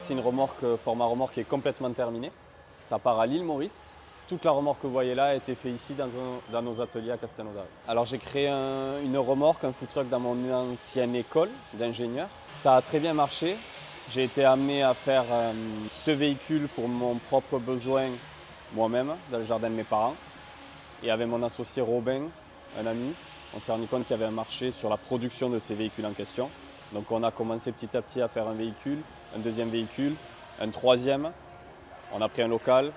c'est une remorque, format remorque qui est complètement terminée. Ça part à l'île Maurice. Toute la remorque que vous voyez là a été faite ici dans nos ateliers à Castelnaudary. Alors j'ai créé une remorque, un food truck dans mon ancienne école d'ingénieur. Ça a très bien marché. J'ai été amené à faire ce véhicule pour mon propre besoin moi-même dans le jardin de mes parents. Et avec mon associé Robin, un ami, on s'est rendu compte qu'il y avait un marché sur la production de ces véhicules en question. Donc on a commencé petit à petit à faire un véhicule, un deuxième véhicule, un troisième. On a pris un local,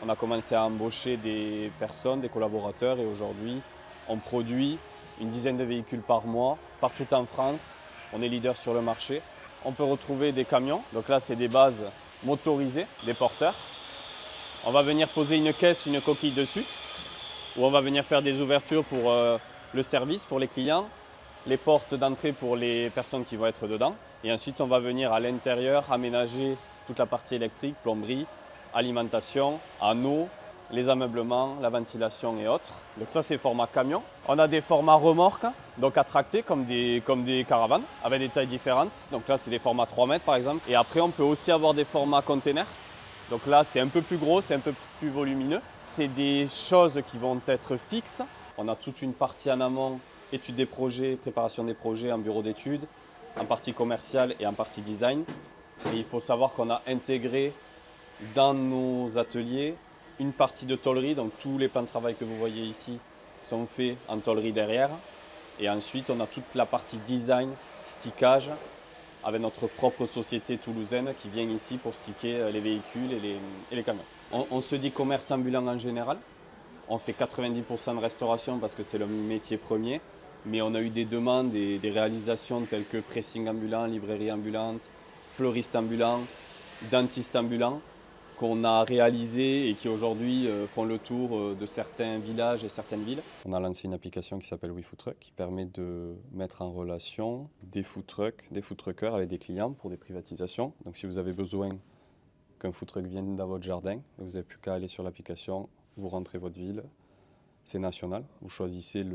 on a commencé à embaucher des personnes, des collaborateurs et aujourd'hui on produit une dizaine de véhicules par mois partout en France. On est leader sur le marché. On peut retrouver des camions, donc là c'est des bases motorisées, des porteurs. On va venir poser une caisse, une coquille dessus, où on va venir faire des ouvertures pour le service, pour les clients, les portes d'entrée pour les personnes qui vont être dedans. Et ensuite, on va venir à l'intérieur aménager toute la partie électrique, plomberie, alimentation, anneaux, les ameublements, la ventilation et autres. Donc ça, c'est format camion. On a des formats remorques, donc à tracter comme des caravanes, avec des tailles différentes. Donc là, c'est des formats 3 mètres par exemple. Et après, on peut aussi avoir des formats containers. Donc là, c'est un peu plus gros, c'est un peu plus volumineux. C'est des choses qui vont être fixes. On a toute une partie en amont, étude des projets, préparation des projets en bureau d'études, en partie commerciale et en partie design. Et il faut savoir qu'on a intégré dans nos ateliers une partie de tôlerie. Donc tous les plans de travail que vous voyez ici sont faits en tôlerie derrière. Et ensuite, on a toute la partie design, stickage, avec notre propre société toulousaine qui vient ici pour sticker les véhicules et les camions. On se dit commerce ambulant en général. On fait 90% de restauration parce que c'est le métier premier. Mais on a eu des demandes, des réalisations telles que pressing ambulant, librairie ambulante, fleuriste ambulant, dentiste ambulant, qu'on a réalisé et qui aujourd'hui font le tour de certains villages et certaines villes. On a lancé une application qui s'appelle WeFoodTruck qui permet de mettre en relation des food trucks, des food truckers avec des clients pour des privatisations. Donc si vous avez besoin qu'un food truck vienne dans votre jardin, vous n'avez plus qu'à aller sur l'application, vous rentrez votre ville, c'est national, vous choisissez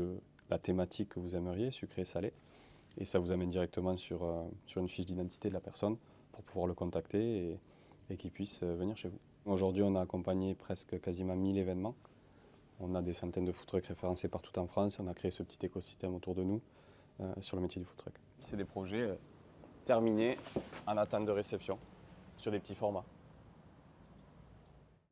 la thématique que vous aimeriez, sucré, salé, et ça vous amène directement sur une fiche d'identité de la personne pour pouvoir le contacter et qu'il puisse venir chez vous. Aujourd'hui, on a accompagné presque quasiment 1000 événements. On a des centaines de food trucks référencés partout en France. On a créé ce petit écosystème autour de nous sur le métier du food truck. C'est des projets terminés en attente de réception sur des petits formats.